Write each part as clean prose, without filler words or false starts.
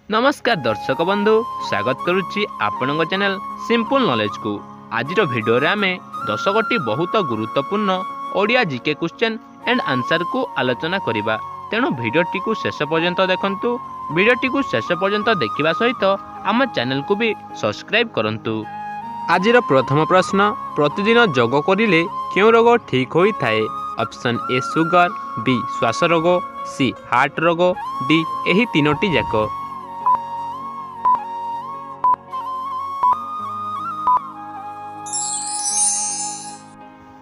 नमस्कार दर्शक बंधु स्वागत करुच्ची आपण चैनल सिंपल नॉलेज को। आज भिडियो आम 10 गोटी बहुत गुरुत्वपूर्ण Odia GK question and answer को आलोचना करवा। तेणु भिडियोटी को शेष पर्यंत देखंतु। भिडियोटी को शेष पर्यंत देखा सहित आम चैनल को भी सब्सक्राइब करंतु। आज प्रथम प्रश्न, प्रतिदिन जोग करिले क्यों रोग ठीक होता है? ऑप्शन ए सुगर, बी श्वास रोग, सी हार्ट रोग, डी यही तीनोटी जाक।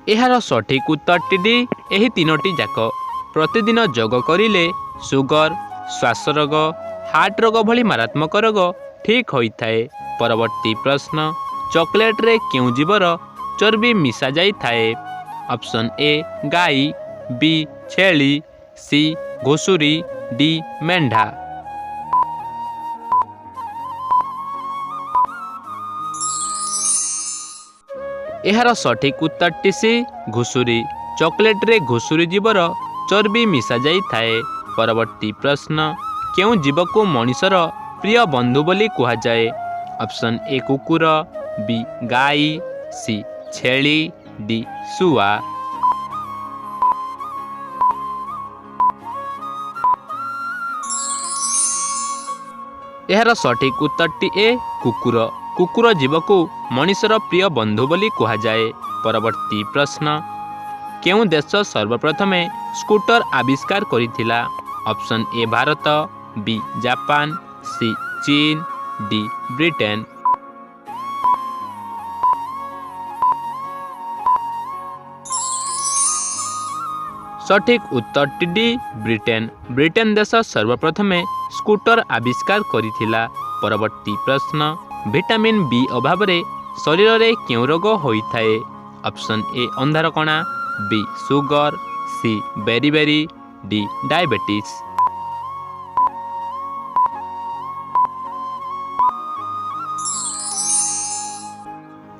यार सठिक उत्तर डी यही तीनोटी जाक। प्रतिदिन जोग करिले सुगर, श्वास रोग, हार्ट रोग भली मारात्मक रोग ठीक होता है। परवर्ती प्रश्न, चॉकलेट रे क्यों जीवर चर्बी मिसा जाई थाए? ऑप्शन ए गाई, बी छेली, सी घुसुरी, डी मेंढा। यार सठिक उत्तर टी सी घुसुरी। चॉकलेट रे घुसुरी जीवर चर्बी मिसा जाई थाए। परवर्ती प्रश्न, क्यों जीव को मनुष्यर प्रिय बंधु बोली कहा जाए? ऑप्शन ए कुकुर, बी गाई, सी छेली, डी सुआ। यार सठिक उत्तर टी ए कुकुर। कुकुर जीव को मनुष्यर प्रिय बंधु बोली कहा जाए। परवर्ती प्रश्न, क्यों देश सर्वप्रथम स्कूटर आविष्कार करिथिला? Option A Bharat, B Japan, C चीन, डी ब्रिटेन। सठिक उत्तर डी ब्रिटेन। ब्रिटेन देश सर्वप्रथम स्कूटर आविष्कार करिथिला। परवर्ती प्रश्न, विटामिन बी अभाव रे शरीर रे क्यों रोग होता है? ऑप्शन ए अंधार कणा, B sugar, C beriberi, D diabetes.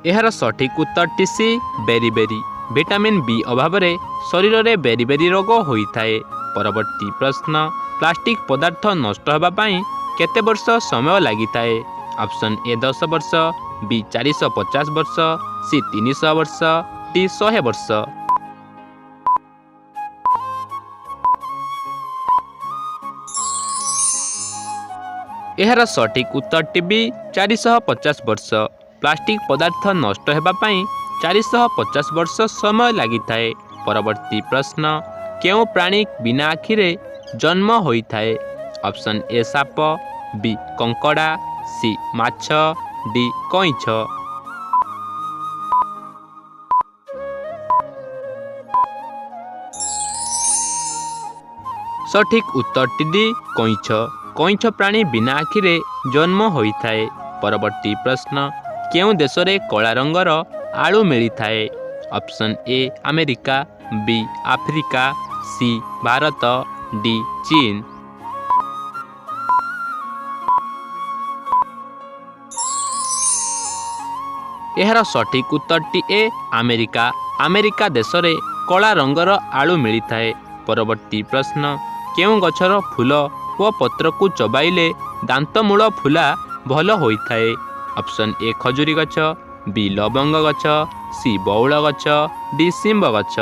यार सठिक उत्तर टी सी बेरीबेरी। विटामिन बी अभाव रे शरीर रे बेरीबेरी रोग होता है। परवर्ती प्रश्न, प्लास्टिक पदार्थ नष्ट होगा पाई केते वर्ष समय लगी थाए? ऑप्शन ए 10 वर्ष, बी 450 वर्ष, सी 300 वर्ष, डी 100 वर्ष। यार सठिक उत्तर टी बी 450 वर्ष। प्लास्टिक पदार्थ नष्ट होगा पाई 450 वर्ष समय लगी थाए। परवर्ती प्रश्न, क्यों प्राणी बिना आखिरे जन्म होता है? ऑप्शन ए साप, बी कंकड़ा, सी माछ, डी कईछ। सठिक उत्तर डी कईछ। कईछ प्राणी बिना आखिरे जन्म होता है। परवर्ती प्रश्न, क्यों देश रे कला रंगर आलू मिली थाए? Option A America, B Africa, C Bharat, D चीन। यार सठिक उत्तर टी ए अमेरिका। अमेरिका देश रे कला रंगर आलू मिली थाए। परवर्ती प्रश्न, क्यों गछर फूल व पत्र को चबाइले दांतमूल फुला भल होता है? ऑप्शन ए खजूरी गछ, बी लवंग गछ, सी बौल गछ, डी सिंब गछ।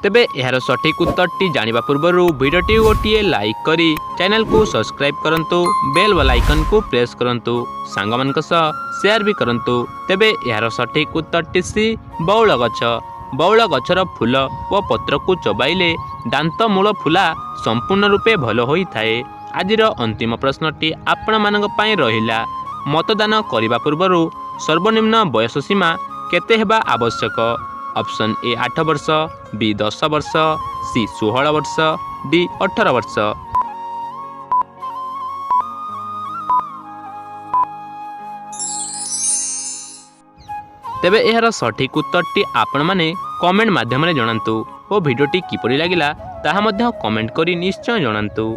तेबे यार सठिक उत्तर टी जानिबा पूर्वरु वीडियोटी गोटे लाइक करी चैनल को सब्सक्राइब करंतु, बेल वाला आइकन को प्रेस करंतु, सांगमानक सह शेयर भी करंतु। तेबे यार सठिक उत्तर टी सी बौल गछ। बौल गछर फूल व पत्र को चबाइले दांतमूल फुला संपूर्ण रूपे भल होता है। आजिर अंतिम प्रश्नटी आपण मानक पई रहिला। मतदान करिबा पूर्वरु सर्वनिम्न बयस सीमा केते हेबा आवश्यक? ऑप्शन ए 8 वर्ष, बी 10 वर्ष, सी 16 वर्ष, डी 18 वर्ष। तेबे यार सठिक उत्तरटी आपण माने कमेंट माध्यम रे जणांतु और वीडियोटी किपरि लागिला ताहा मध्य कमेंट करी निश्चय जणांतु।